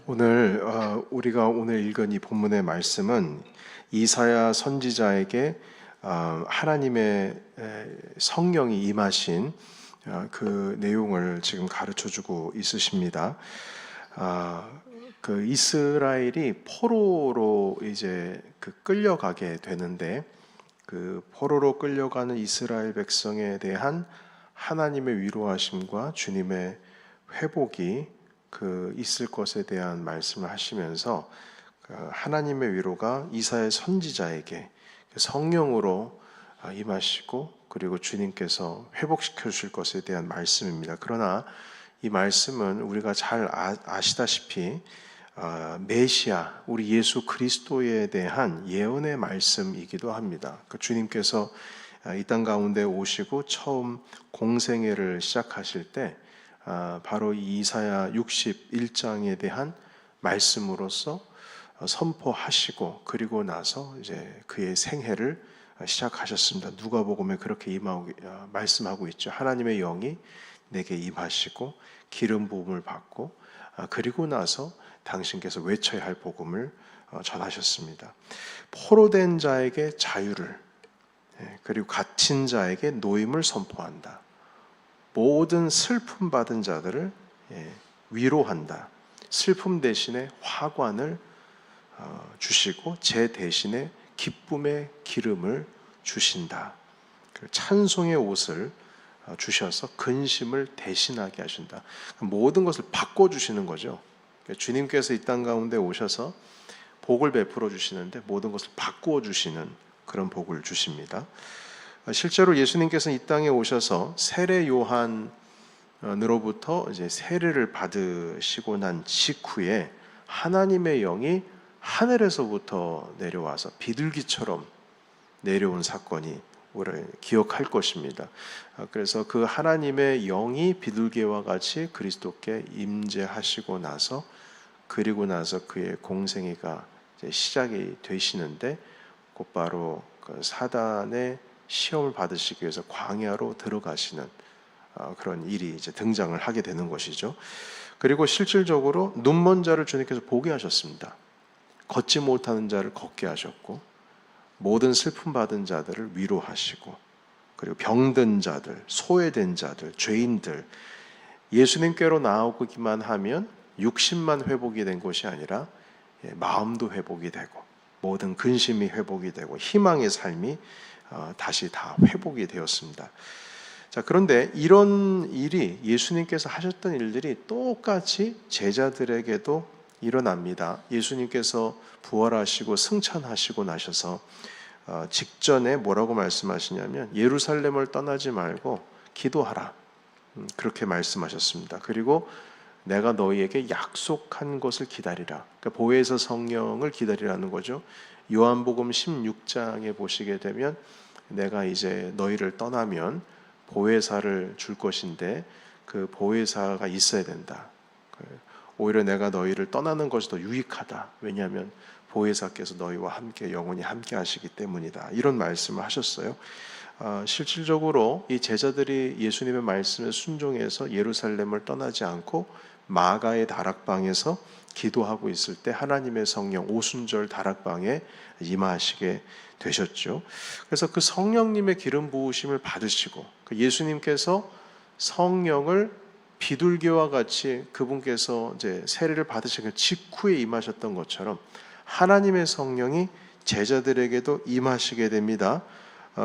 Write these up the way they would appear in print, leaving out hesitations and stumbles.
오늘 우리가 오늘 읽은 이 본문의 말씀은 이사야 선지자에게 하나님의 성령이 임하신 그 내용을 지금 가르쳐주고 있으십니다. 그 이스라엘이 포로로 이제 끌려가게 되는데, 그 포로로 끌려가는 이스라엘 백성에 대한 하나님의 위로하심과 주님의 회복이 있을 것에 대한 말씀을 하시면서 하나님의 위로가 이사야 선지자에게 성령으로 임하시고, 그리고 주님께서 회복시켜 주실 것에 대한 말씀입니다. 그러나 이 말씀은 우리가 잘 아시다시피 메시아, 우리 예수 그리스도에 대한 예언의 말씀이기도 합니다. 주님께서 이 땅 가운데 오시고 처음 공생애를 시작하실 때 바로 이 이사야 61장에 대한 말씀으로서 선포하시고, 그리고 나서 이제 그의 생애를 시작하셨습니다. 누가복음에 그렇게 말씀하고 있죠. 하나님의 영이 내게 임하시고 기름 부음을 받고, 그리고 나서 당신께서 외쳐야 할 복음을 전하셨습니다. 포로된 자에게 자유를, 그리고 갇힌 자에게 노임을 선포한다. 모든 슬픔 받은 자들을 위로한다. 슬픔 대신에 화관을 주시고 제 대신에 기쁨의 기름을 주신다. 찬송의 옷을 주셔서 근심을 대신하게 하신다. 모든 것을 바꿔주시는 거죠. 주님께서 이 땅 가운데 오셔서 복을 베풀어 주시는데 모든 것을 바꾸어 주시는 그런 복을 주십니다. 실제로 예수님께서는 이 땅에 오셔서 세례 요한으로부터 이제 세례를 받으시고 난 직후에 하나님의 영이 하늘에서부터 내려와서 비둘기처럼 내려온 사건이 우리를 기억할 것입니다. 그래서 그 하나님의 영이 비둘기와 같이 그리스도께 임재하시고 나서, 그리고 나서 그의 공생애가 이제 시작이 되시는데, 곧바로 그 사단의 시험을 받으시기 위해서 광야로 들어가시는 그런 일이 이제 등장을 하게 되는 것이죠. 그리고 실질적으로 눈먼 자를 주님께서 보게 하셨습니다. 걷지 못하는 자를 걷게 하셨고, 모든 슬픔 받은 자들을 위로하시고, 그리고 병든 자들, 소외된 자들, 죄인들, 예수님께로 나오기만 하면 육신만 회복이 된 것이 아니라 마음도 회복이 되고, 모든 근심이 회복이 되고, 희망의 삶이 다시 다 회복이 되었습니다. 자, 그런데 이런 일이, 예수님께서 하셨던 일들이 똑같이 제자들에게도 일어납니다. 예수님께서 부활하시고 승천하시고 나셔서 직전에 뭐라고 말씀하시냐면, 예루살렘을 떠나지 말고 기도하라, 그렇게 말씀하셨습니다. 그리고 내가 너희에게 약속한 것을 기다리라. 그러니까 보혜사 성령을 기다리라는 거죠. 요한복음 16장에 보시게 되면, 내가 이제 너희를 떠나면 보혜사를 줄 것인데 그 보혜사가 있어야 된다. 오히려 내가 너희를 떠나는 것이 더 유익하다. 왜냐하면 보혜사께서 너희와 함께 영원히 함께 하시기 때문이다. 이런 말씀을 하셨어요. 실질적으로 이 제자들이 예수님의 말씀에 순종해서 예루살렘을 떠나지 않고 마가의 다락방에서 기도하고 있을 때 하나님의 성령 오순절 다락방에 임하시게 되셨죠. 그래서 그 성령님의 기름 부으심을 받으시고, 예수님께서 성령을 비둘기와 같이 그분께서 이제 세례를 받으신 직후에 임하셨던 것처럼 하나님의 성령이 제자들에게도 임하시게 됩니다.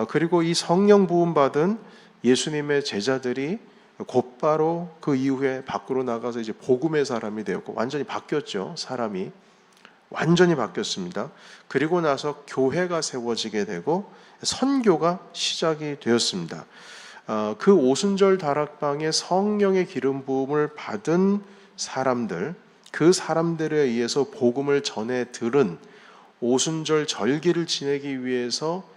그리고 이 성령 부음 받은 예수님의 제자들이 곧바로 그 이후에 밖으로 나가서 이제 복음의 사람이 되었고, 완전히 바뀌었죠. 사람이 완전히 바뀌었습니다. 그리고 나서 교회가 세워지게 되고 선교가 시작이 되었습니다. 그 오순절 다락방에 성령의 기름 부음을 받은 사람들, 그 사람들에 의해서 복음을 전해 들은 오순절 절기를 지내기 위해서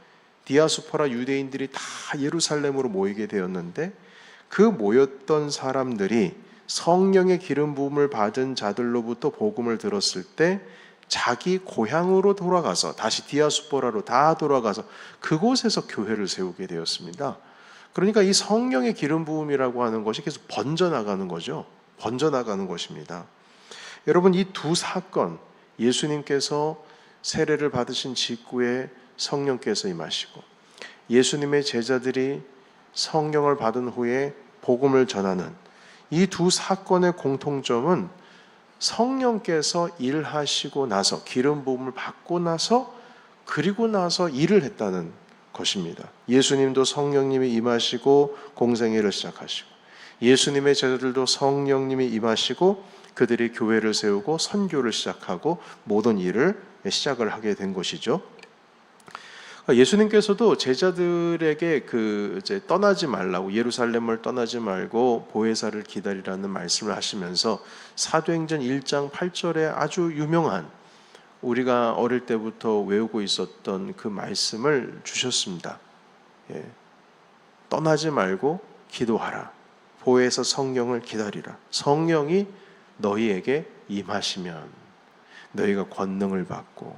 디아스포라 유대인들이 다 예루살렘으로 모이게 되었는데, 그 모였던 사람들이 성령의 기름 부음을 받은 자들로부터 복음을 들었을 때 자기 고향으로 돌아가서, 다시 디아스포라로 다 돌아가서 그곳에서 교회를 세우게 되었습니다. 그러니까 이 성령의 기름 부음이라고 하는 것이 계속 번져나가는 거죠. 번져나가는 것입니다. 여러분, 이 두 사건, 예수님께서 세례를 받으신 직후에 성령께서 임하시고 예수님의 제자들이 성령을 받은 후에 복음을 전하는 이 두 사건의 공통점은 성령께서 일하시고 나서, 기름 부음을 받고 나서, 그리고 나서 일을 했다는 것입니다. 예수님도 성령님이 임하시고 공생애를 시작하시고, 예수님의 제자들도 성령님이 임하시고 그들이 교회를 세우고 선교를 시작하고 모든 일을 시작을 하게 된 것이죠. 예수님께서도 제자들에게 이제 떠나지 말라고, 예루살렘을 떠나지 말고 보혜사를 기다리라는 말씀을 하시면서 사도행전 1장 8절에 아주 유명한, 우리가 어릴 때부터 외우고 있었던 그 말씀을 주셨습니다. 떠나지 말고 기도하라. 보혜사 성령을 기다리라. 성령이 너희에게 임하시면 너희가 권능을 받고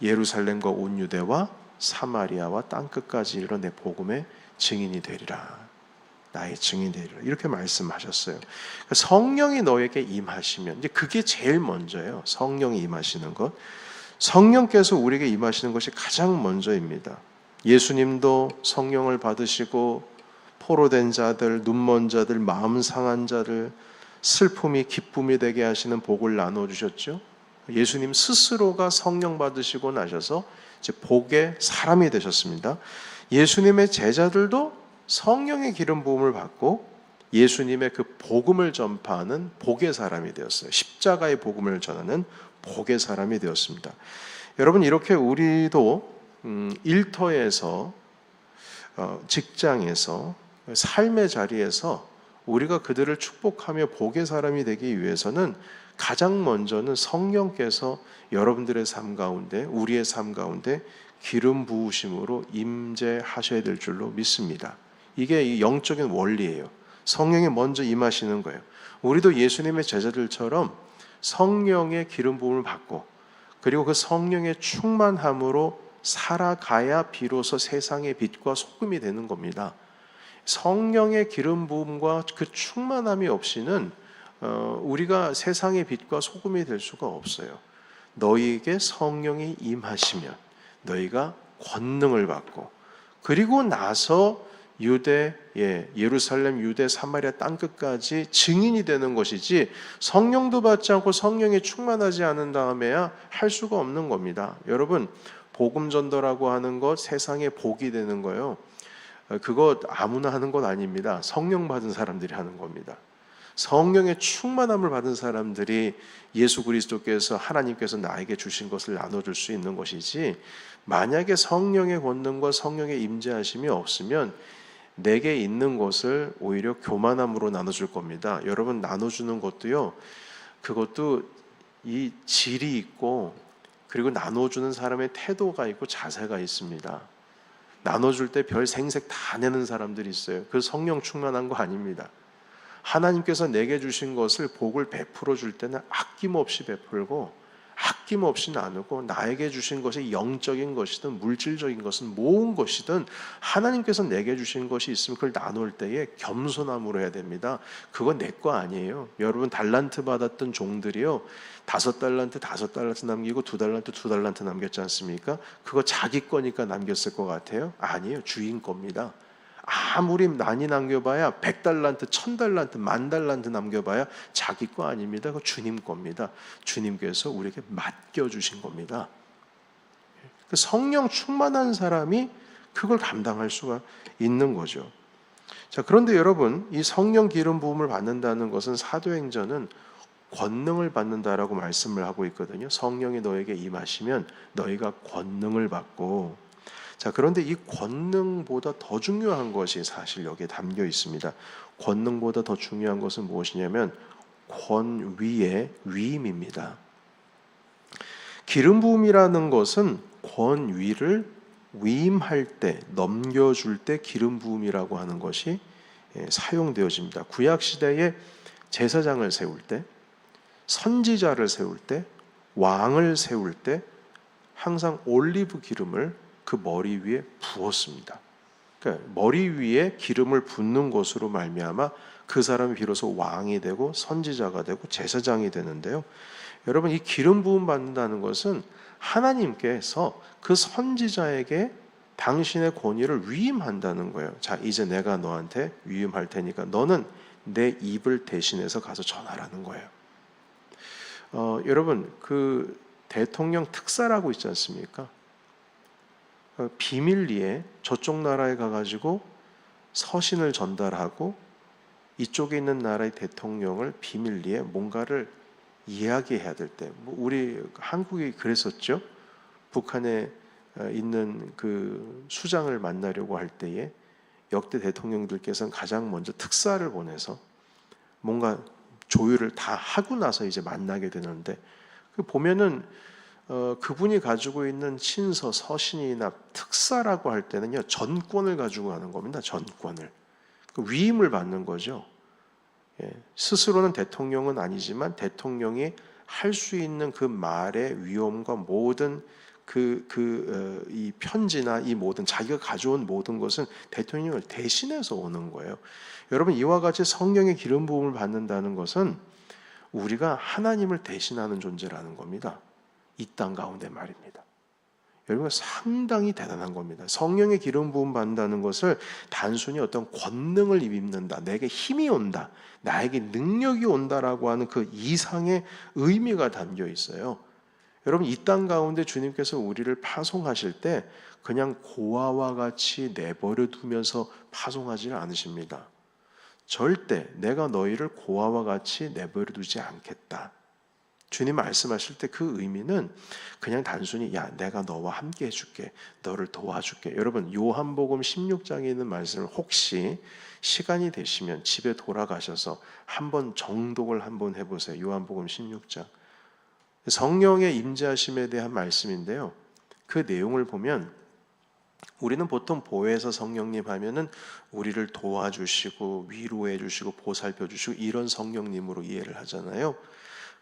예루살렘과 온 유대와 사마리아와 땅끝까지 이르러 내 복음의 증인이 되리라. 나의 증인이 되리라. 이렇게 말씀하셨어요. 성령이 너에게 임하시면, 이제 그게 제일 먼저예요. 성령이 임하시는 것. 성령께서 우리에게 임하시는 것이 가장 먼저입니다. 예수님도 성령을 받으시고 포로된 자들, 눈먼 자들, 마음 상한 자들, 슬픔이 기쁨이 되게 하시는 복을 나눠주셨죠. 예수님 스스로가 성령 받으시고 나셔서 이제 복의 사람이 되셨습니다. 예수님의 제자들도 성령의 기름 부음을 받고 예수님의 그 복음을 전파하는 복의 사람이 되었어요. 십자가의 복음을 전하는 복의 사람이 되었습니다. 여러분, 이렇게 우리도 일터에서, 직장에서, 삶의 자리에서 우리가 그들을 축복하며 복의 사람이 되기 위해서는 가장 먼저는 성령께서 여러분들의 삶 가운데, 우리의 삶 가운데 기름 부으심으로 임재하셔야 될 줄로 믿습니다. 이게 영적인 원리예요. 성령이 먼저 임하시는 거예요. 우리도 예수님의 제자들처럼 성령의 기름 부음을 받고, 그리고 그 성령의 충만함으로 살아가야 비로소 세상의 빛과 소금이 되는 겁니다. 성령의 기름 부음과 그 충만함이 없이는 우리가 세상의 빛과 소금이 될 수가 없어요. 너희에게 성령이 임하시면 너희가 권능을 받고, 그리고 나서 예루살렘, 유대, 사마리아 땅끝까지 증인이 되는 것이지, 성령도 받지 않고 성령이 충만하지 않은 다음에야 할 수가 없는 겁니다. 여러분, 복음 전도라고 하는 것, 세상에 복이 되는 거요, 그거 아무나 하는 것 아닙니다. 성령 받은 사람들이 하는 겁니다. 성령의 충만함을 받은 사람들이 예수 그리스도께서, 하나님께서 나에게 주신 것을 나눠줄 수 있는 것이지, 만약에 성령의 권능과 성령의 임재하심이 없으면 내게 있는 것을 오히려 교만함으로 나눠줄 겁니다. 여러분, 나눠주는 것도요, 그것도 이 질이 있고, 그리고 나눠주는 사람의 태도가 있고 자세가 있습니다. 나눠줄 때 별 생색 다 내는 사람들이 있어요. 그 성령 충만한 거 아닙니다. 하나님께서 내게 주신 것을, 복을 베풀어 줄 때는 아낌없이 베풀고 아낌없이 나누고, 나에게 주신 것이 영적인 것이든 물질적인 것은 모은 것이든 하나님께서 내게 주신 것이 있으면 그걸 나눌 때에 겸손함으로 해야 됩니다. 그건 내 거 아니에요. 여러분, 달란트 받았던 종들이요, 5달란트 남기고 2달란트 남겼지 않습니까? 그거 자기 거니까 남겼을 것 같아요? 아니에요. 주인 겁니다. 아무리 많이 남겨봐야 100달란트, 1000달란트, 10,000달란트 남겨봐야 자기 거 아닙니다. 그거 주님 겁니다. 주님께서 우리에게 맡겨주신 겁니다. 성령 충만한 사람이 그걸 감당할 수가 있는 거죠. 자, 그런데 여러분, 이 성령 기름 부음을 받는다는 것은, 사도행전은 권능을 받는다라고 말씀을 하고 있거든요. 성령이 너에게 임하시면 너희가 권능을 받고, 자, 그런데 이 권능보다 더 중요한 것이 사실 여기에 담겨 있습니다. 권능보다 더 중요한 것은 무엇이냐면 권위의 위임입니다. 기름 부음이라는 것은 권위를 위임할 때, 넘겨줄 때 기름 부음이라고 하는 것이 사용되어집니다. 구약 시대에 제사장을 세울 때, 선지자를 세울 때, 왕을 세울 때 항상 올리브 기름을 그 머리 위에 부었습니다. 그러니까 머리 위에 기름을 붓는 것으로 말미암아 그 사람이 비로소 왕이 되고 선지자가 되고 제사장이 되는데요. 여러분, 이 기름 부음 받는다는 것은 하나님께서 그 선지자에게 당신의 권위를 위임한다는 거예요. 자, 이제 내가 너한테 위임할 테니까 너는 내 입을 대신해서 가서 전하라는 거예요. 여러분, 그 대통령 특사라고 있지 않습니까? 비밀리에 저쪽 나라에 가가지고 서신을 전달하고 이쪽에 있는 나라의 대통령을 비밀리에 뭔가를 이야기해야 될 때, 우리 한국이 그랬었죠. 북한에 있는 그 수장을 만나려고 할 때에 역대 대통령들께서는 가장 먼저 특사를 보내서 뭔가 조율을 다 하고 나서 이제 만나게 되는데, 보면은 그분이 가지고 있는 친서, 서신이나 특사라고 할 때는요, 전권을 가지고 가는 겁니다. 전권을. 그 위임을 받는 거죠. 스스로는 대통령은 아니지만 대통령이 할 수 있는 그 말의 위엄과 모든 이 편지나 이 모든 자기가 가져온 모든 것은 대통령을 대신해서 오는 거예요. 여러분, 이와 같이 성령의 기름 부음을 받는다는 것은 우리가 하나님을 대신하는 존재라는 겁니다. 이 땅 가운데 말입니다. 여러분, 상당히 대단한 겁니다. 성령의 기름 부음 받는다는 것을 단순히 어떤 권능을 입는다, 내게 힘이 온다, 나에게 능력이 온다라고 하는 그 이상의 의미가 담겨 있어요. 여러분, 이 땅 가운데 주님께서 우리를 파송하실 때 그냥 고아와 같이 내버려 두면서 파송하지는 않으십니다. 절대 내가 너희를 고아와 같이 내버려 두지 않겠다. 주님 말씀하실 때 그 의미는 그냥 단순히 야, 내가 너와 함께 해줄게, 너를 도와줄게. 여러분, 요한복음 16장에 있는 말씀을 혹시 시간이 되시면 집에 돌아가셔서 한번 정독을 한번 해보세요. 요한복음 16장. 성령의 임재하심에 대한 말씀인데요. 그 내용을 보면 우리는 보통 보혜사 성령님 하면은 우리를 도와주시고 위로해 주시고 보살펴 주시고 이런 성령님으로 이해를 하잖아요.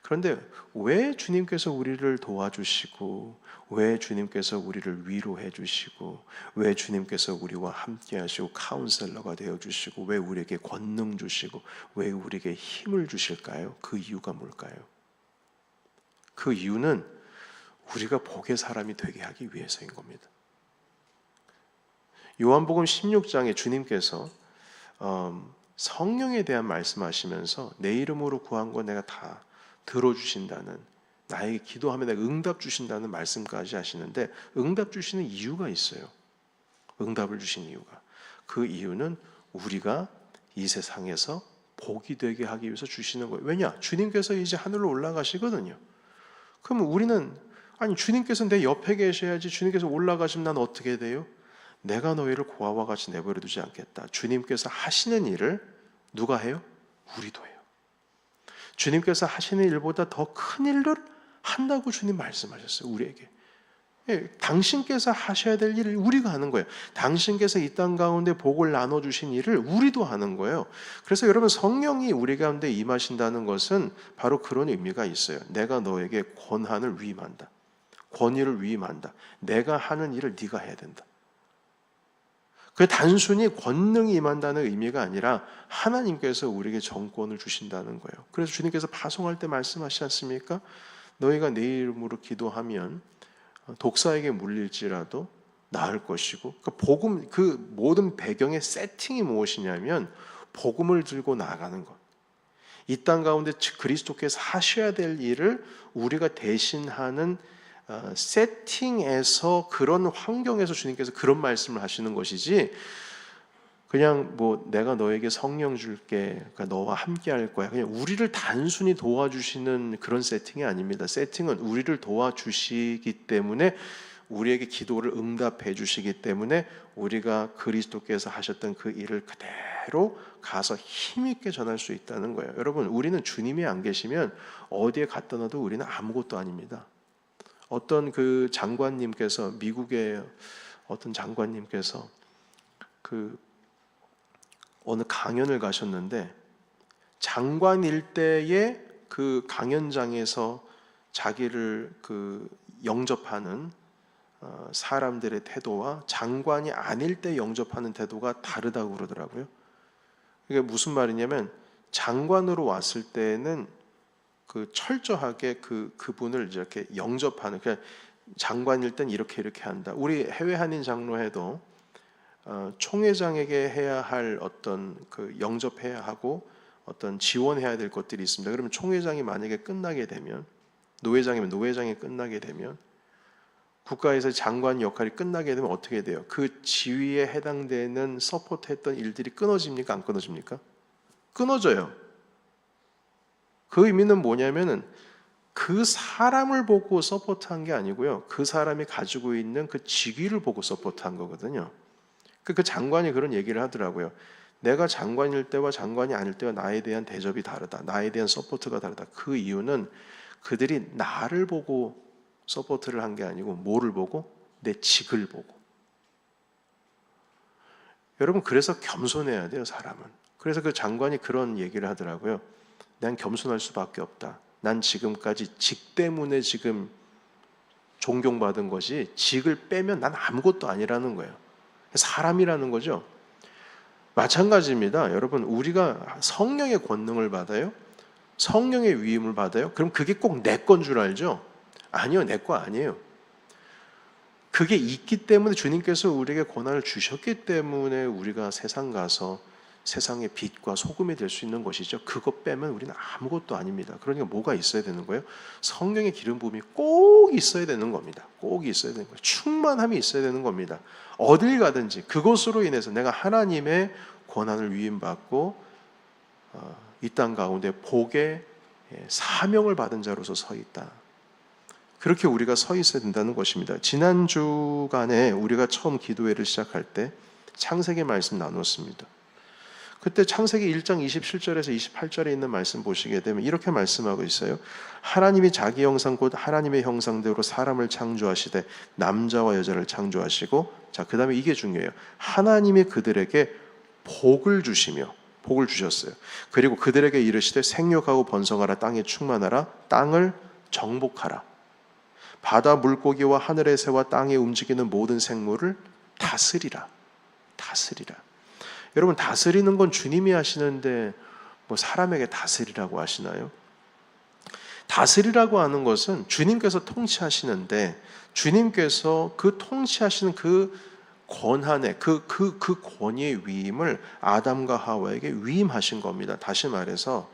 그런데 왜 주님께서 우리를 도와주시고, 왜 주님께서 우리를 위로해 주시고, 왜 주님께서 우리와 함께 하시고 카운셀러가 되어 주시고, 왜 우리에게 권능 주시고, 왜 우리에게 힘을 주실까요? 그 이유가 뭘까요? 그 이유는 우리가 복의 사람이 되게 하기 위해서인 겁니다. 요한복음 16장에 주님께서 성령에 대한 말씀하시면서 내 이름으로 구한 거 내가 다 들어주신다는, 나에게 기도하면 내가 응답 주신다는 말씀까지 하시는데, 응답 주시는 이유가 있어요. 응답을 주신 이유가, 그 이유는 우리가 이 세상에서 복이 되게 하기 위해서 주시는 거예요. 왜냐? 주님께서 이제 하늘로 올라가시거든요. 그럼 우리는, 아니 주님께서 내 옆에 계셔야지, 주님께서 올라가시면 난 어떻게 돼요? 내가 너희를 고아와 같이 내버려 두지 않겠다. 주님께서 하시는 일을 누가 해요? 우리도 해요. 주님께서 하시는 일보다 더 큰 일을 한다고 주님 말씀하셨어요. 우리에게. 당신께서 하셔야 될 일을 우리가 하는 거예요. 당신께서 이 땅 가운데 복을 나눠주신 일을 우리도 하는 거예요. 그래서 여러분, 성령이 우리 가운데 임하신다는 것은 바로 그런 의미가 있어요. 내가 너에게 권한을 위임한다. 권위를 위임한다. 내가 하는 일을 네가 해야 된다. 그 단순히 권능이 임한다는 의미가 아니라 하나님께서 우리에게 정권을 주신다는 거예요. 그래서 주님께서 파송할 때 말씀하시지 않습니까? 너희가 내 이름으로 기도하면 독사에게 물릴지라도 나을 것이고, 그 복음, 그 모든 배경의 세팅이 무엇이냐면 복음을 들고 나아가는 것. 이 땅 가운데 그리스도께서 하셔야 될 일을 우리가 대신하는 세팅에서, 그런 환경에서 주님께서 그런 말씀을 하시는 것이지, 그냥 뭐 내가 너에게 성령 줄게, 그러니까 너와 함께 할 거야, 그냥 우리를 단순히 도와주시는 그런 세팅이 아닙니다. 세팅은 우리를 도와주시기 때문에, 우리에게 기도를 응답해 주시기 때문에 우리가 그리스도께서 하셨던 그 일을 그대로 가서 힘있게 전할 수 있다는 거예요. 여러분, 우리는 주님이 안 계시면 어디에 갖다 놔도 우리는 아무것도 아닙니다. 어떤 그 장관님께서, 미국의 어떤 장관님께서 그 어느 강연을 가셨는데, 장관일 때의 그 강연장에서 자기를 그 영접하는 사람들의 태도와 장관이 아닐 때 영접하는 태도가 다르다고 그러더라고요. 이게 무슨 말이냐면 장관으로 왔을 때는 그 철저하게 그분을 이렇게 영접하는, 그러니까 장관일 땐 이렇게 한다. 우리 해외 한인 장로회도 총회장에게 해야 할 어떤 그 영접해야 하고 어떤 지원해야 될 것들이 있습니다. 그러면 총회장이 만약에 끝나게 되면, 노회장이면 노회장이 끝나게 되면, 국가에서 장관 역할이 끝나게 되면 어떻게 돼요? 그 지위에 해당되는 서포트했던 일들이 끊어집니까? 안 끊어집니까? 끊어져요. 그 의미는 뭐냐면은 그 사람을 보고 서포트한 게 아니고요. 그 사람이 가지고 있는 그 직위를 보고 서포트한 거거든요. 그 장관이 그런 얘기를 하더라고요. 내가 장관일 때와 장관이 아닐 때와 나에 대한 대접이 다르다. 나에 대한 서포트가 다르다. 그 이유는 그들이 나를 보고 서포트를 한 게 아니고 뭐를 보고? 내 직을 보고. 여러분, 그래서 겸손해야 돼요, 사람은. 그래서 그 장관이 그런 얘기를 하더라고요. 난 겸손할 수밖에 없다. 난 지금까지 직 때문에 지금 존경받은 것이, 직을 빼면 난 아무것도 아니라는 거예요. 사람이라는 거죠. 마찬가지입니다. 여러분, 우리가 성령의 권능을 받아요? 성령의 위임을 받아요? 그럼 그게 꼭 내 건 줄 알죠? 아니요, 내 거 아니에요. 그게 있기 때문에, 주님께서 우리에게 권한을 주셨기 때문에 우리가 세상 가서 세상의 빛과 소금이 될 수 있는 것이죠. 그거 빼면 우리는 아무것도 아닙니다. 그러니까 뭐가 있어야 되는 거예요? 성령의 기름 부음이 꼭 있어야 되는 겁니다. 꼭 있어야 되는 거예요. 충만함이 있어야 되는 겁니다. 어딜 가든지 그것으로 인해서 내가 하나님의 권한을 위임받고 이 땅 가운데 복의 사명을 받은 자로서 서 있다. 그렇게 우리가 서 있어야 된다는 것입니다. 지난 주간에 우리가 처음 기도회를 시작할 때 창세기 말씀 나눴습니다. 그때 창세기 1장 27절에서 28절에 있는 말씀 보시게 되면 이렇게 말씀하고 있어요. 하나님이 자기 형상 곧 하나님의 형상대로 사람을 창조하시되 남자와 여자를 창조하시고, 자, 그 다음에 이게 중요해요. 하나님이 그들에게 복을 주시며, 복을 주셨어요. 그리고 그들에게 이르시되 생육하고 번성하라, 땅에 충만하라, 땅을 정복하라. 바다 물고기와 하늘의 새와 땅에 움직이는 모든 생물을 다스리라. 다스리라. 여러분, 다스리는 건 주님이 하시는데 뭐 사람에게 다스리라고 하시나요? 다스리라고 하는 것은 주님께서 통치하시는데, 주님께서 그 통치하시는 그 권한의 그 권위의 위임을 아담과 하와에게 위임하신 겁니다. 다시 말해서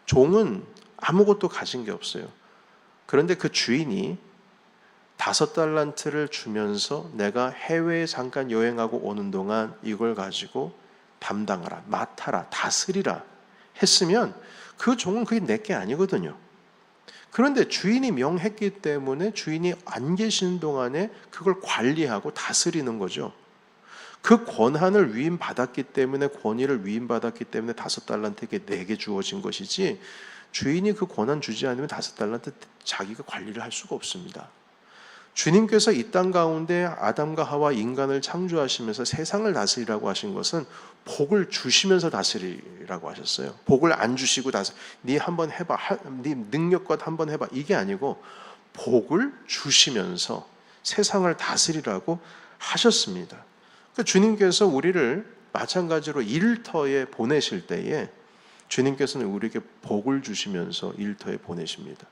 종은 아무것도 가진 게 없어요. 그런데 그 주인이 5달란트를 주면서 내가 해외에 잠깐 여행하고 오는 동안 이걸 가지고 담당하라, 맡아라, 다스리라 했으면 그 종은 그게 내게 아니거든요. 그런데 주인이 명했기 때문에 주인이 안 계신 동안에 그걸 관리하고 다스리는 거죠. 그 권한을 위임받았기 때문에, 권위를 위임받았기 때문에 5달란트에게 내게 주어진 것이지, 주인이 그 권한 주지 않으면 5달란트 자기가 관리를 할 수가 없습니다. 주님께서 이 땅 가운데 아담과 하와 인간을 창조하시면서 세상을 다스리라고 하신 것은 복을 주시면서 다스리라고 하셨어요. 복을 안 주시고 네 한번 해봐, 네 능력껏 한번 해봐, 이게 아니고 복을 주시면서 세상을 다스리라고 하셨습니다. 그러니까 주님께서 우리를 마찬가지로 일터에 보내실 때에 주님께서는 우리에게 복을 주시면서 일터에 보내십니다.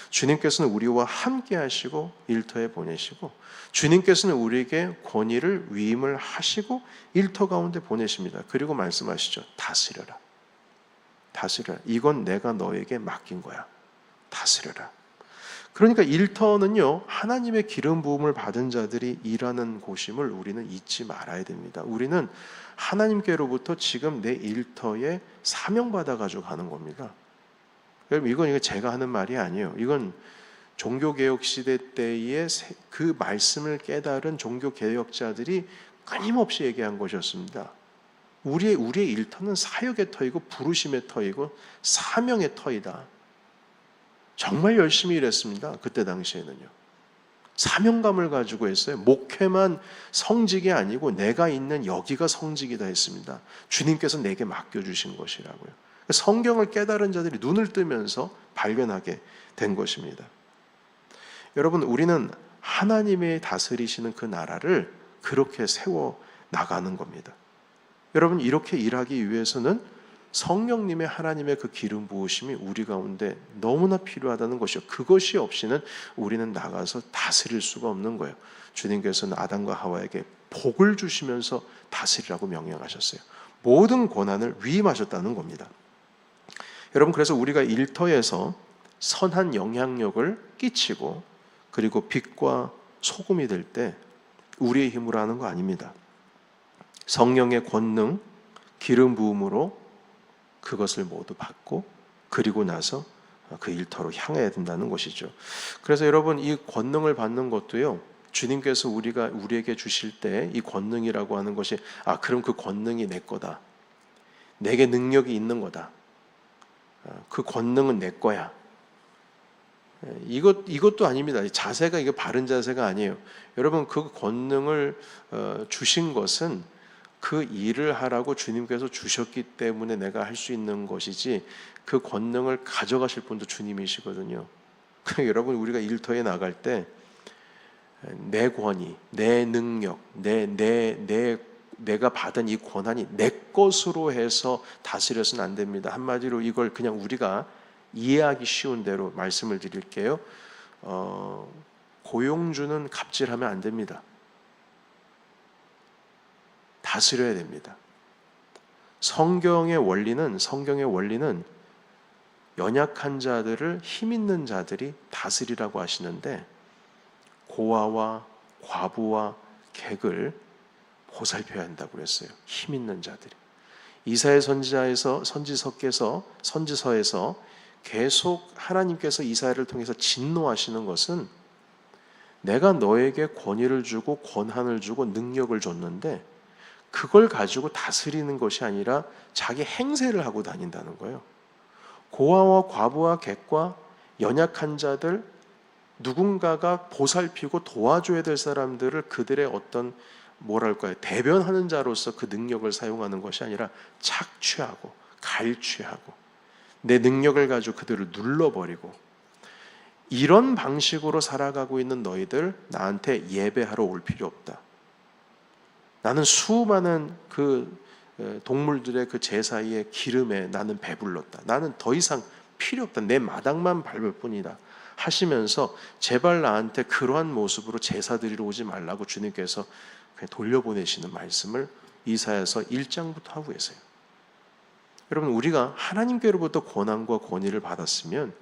주님께서는 우리와 함께 하시고 일터에 보내시고, 주님께서는 우리에게 권위를 위임을 하시고 일터 가운데 보내십니다. 그리고 말씀하시죠. 다스려라. 다스려라. 이건 내가 너에게 맡긴 거야. 다스려라. 그러니까 일터는요, 하나님의 기름 부음을 받은 자들이 일하는 곳임을 우리는 잊지 말아야 됩니다. 우리는 하나님께로부터 지금 내 일터에 사명받아 가지고 가는 겁니다. 여러분, 이건 제가 하는 말이 아니에요. 이건 종교개혁 시대 때의 그 말씀을 깨달은 종교개혁자들이 끊임없이 얘기한 것이었습니다. 우리의 일터는 사역의 터이고 부르심의 터이고 사명의 터이다. 정말 열심히 일했습니다. 그때 당시에는요. 사명감을 가지고 했어요. 목회만 성직이 아니고 내가 있는 여기가 성직이다 했습니다. 주님께서 내게 맡겨주신 것이라고요. 성경을 깨달은 자들이 눈을 뜨면서 발견하게 된 것입니다. 여러분, 우리는 하나님의 다스리시는 그 나라를 그렇게 세워 나가는 겁니다. 여러분, 이렇게 일하기 위해서는 성령님의 하나님의 그 기름 부으심이 우리 가운데 너무나 필요하다는 것이요. 그것이 없이는 우리는 나가서 다스릴 수가 없는 거예요. 주님께서는 아담과 하와에게 복을 주시면서 다스리라고 명령하셨어요. 모든 권한을 위임하셨다는 겁니다. 여러분, 그래서 우리가 일터에서 선한 영향력을 끼치고 그리고 빛과 소금이 될 때 우리의 힘으로 하는 거 아닙니다. 성령의 권능, 기름 부음으로 그것을 모두 받고 그리고 나서 그 일터로 향해야 된다는 것이죠. 그래서 여러분, 이 권능을 받는 것도요, 주님께서 우리에게 주실 때 이 권능이라고 하는 것이 그럼 그 권능이 내 거다, 내게 능력이 있는 거다, 그 권능은 내 거야, 이것도 아닙니다. 자세가 이게 바른 자세가 아니에요. 여러분, 그 권능을 주신 것은 그 일을 하라고 주님께서 주셨기 때문에 내가 할 수 있는 것이지, 그 권능을 가져가실 분도 주님이시거든요. 여러분, 우리가 일터에 나갈 때 내 권위, 내 능력, 내가 받은 이 권한이 내 것으로 해서 다스려서는 안 됩니다. 한마디로 이걸 그냥 우리가 이해하기 쉬운 대로 말씀을 드릴게요. 고용주는 갑질하면 안 됩니다. 다스려야 됩니다. 성경의 원리는 연약한 자들을 힘 있는 자들이 다스리라고 하시는데, 고아와 과부와 객을 보살펴야 한다고 그랬어요. 힘 있는 자들이. 이사야 선지서에서 계속 하나님께서 이사야를 통해서 진노하시는 것은, 내가 너에게 권위를 주고 권한을 주고 능력을 줬는데 그걸 가지고 다스리는 것이 아니라 자기 행세를 하고 다닌다는 거예요. 고아와 과부와 객과 연약한 자들, 누군가가 보살피고 도와줘야 될 사람들을 그들의 어떤 대변하는 자로서 그 능력을 사용하는 것이 아니라 착취하고 갈취하고 내 능력을 가지고 그들을 눌러버리고, 이런 방식으로 살아가고 있는 너희들, 나한테 예배하러 올 필요 없다. 나는 수많은 그 동물들의 그 제사의 기름에 나는 배불렀다. 나는 더 이상 필요 없다. 내 마당만 밟을 뿐이다 하시면서 제발 나한테 그러한 모습으로 제사 드리러 오지 말라고 주님께서 그냥 돌려보내시는 말씀을 이사야서 1장부터 하고 계세요. 여러분, 우리가 하나님께로부터 권한과 권위를 받았으면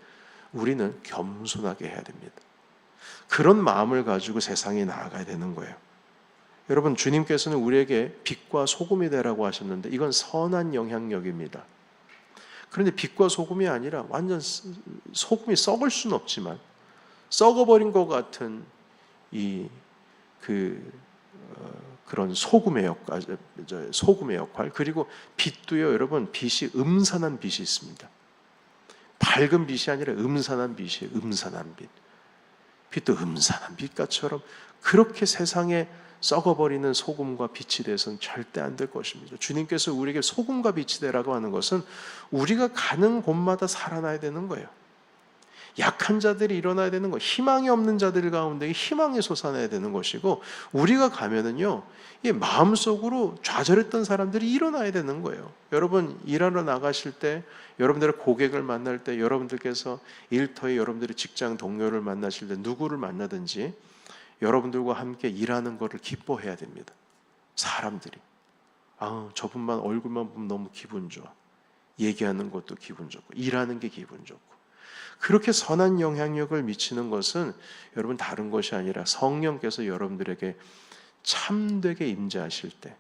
우리는 겸손하게 해야 됩니다. 그런 마음을 가지고 세상에 나아가야 되는 거예요. 여러분, 주님께서는 우리에게 빛과 소금이 되라고 하셨는데 이건 선한 영향력입니다. 그런데 빛과 소금이 아니라 완전 소금이 썩을 수는 없지만 썩어버린 것 같은 그런 소금의 역할, 그리고 빛도요, 여러분, 빛이 음산한 빛이 있습니다. 밝은 빛이 아니라 음산한 빛이에요. 음산한 빛. 빛도 음산한 빛과처럼 그렇게 세상에 썩어버리는 소금과 빛이 돼서는 절대 안 될 것입니다. 주님께서 우리에게 소금과 빛이 되라고 하는 것은 우리가 가는 곳마다 살아나야 되는 거예요. 약한 자들이 일어나야 되는 거예요. 희망이 없는 자들 가운데 희망이 솟아나야 되는 것이고, 우리가 가면은요, 이 마음속으로 좌절했던 사람들이 일어나야 되는 거예요. 여러분, 일하러 나가실 때, 여러분들의 고객을 만날 때, 여러분들께서 일터에 여러분들의 직장 동료를 만나실 때, 누구를 만나든지 여러분들과 함께 일하는 것을 기뻐해야 됩니다. 사람들이 저분만 얼굴만 보면 너무 기분 좋아. 얘기하는 것도 기분 좋고 일하는 게 기분 좋고, 그렇게 선한 영향력을 미치는 것은 여러분 다른 것이 아니라 성령께서 여러분들에게 참되게 임재하실 때,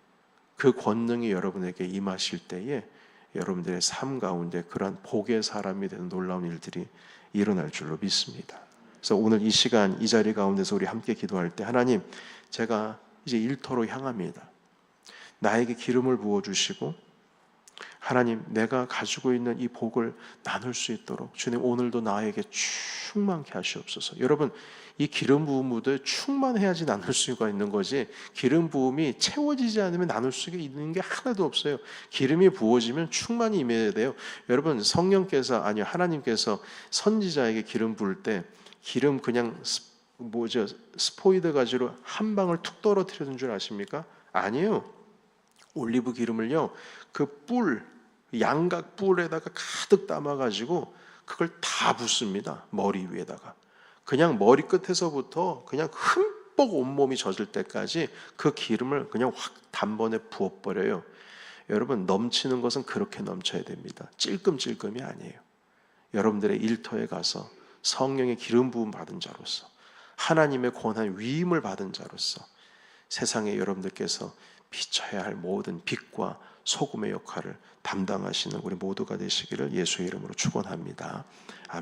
그 권능이 여러분에게 임하실 때에 여러분들의 삶 가운데 그러한 복의 사람이 되는 놀라운 일들이 일어날 줄로 믿습니다. 그래서 오늘 이 시간 이 자리 가운데서 우리 함께 기도할 때, 하나님, 제가 이제 일터로 향합니다. 나에게 기름을 부어주시고 하나님, 내가 가지고 있는 이 복을 나눌 수 있도록 주님 오늘도 나에게 충만케 하시옵소서. 여러분, 이 기름 부음도 충만해야지 나눌 수가 있는 거지, 기름 부음이 채워지지 않으면 나눌 수가 있는 게 하나도 없어요. 기름이 부어지면 충만히 임해야 돼요. 여러분, 하나님께서 선지자에게 기름 부을 때 기름 그냥 스포이드 가지로 한 방울 툭 떨어뜨려준 줄 아십니까? 아니에요. 올리브 기름을요, 그 뿔, 양각 뿔에다가 가득 담아가지고 그걸 다 붓습니다. 머리 위에다가. 그냥 머리 끝에서부터 그냥 흠뻑 온몸이 젖을 때까지 그 기름을 그냥 확 단번에 부어버려요. 여러분, 넘치는 것은 그렇게 넘쳐야 됩니다. 찔끔찔끔이 아니에요. 여러분들의 일터에 가서 성령의 기름 부음 받은 자로서, 하나님의 권한 위임을 받은 자로서 세상에 여러분들께서 비춰야 할 모든 빛과 소금의 역할을 담당하시는 우리 모두가 되시기를 예수의 이름으로 축원합니다. 아멘.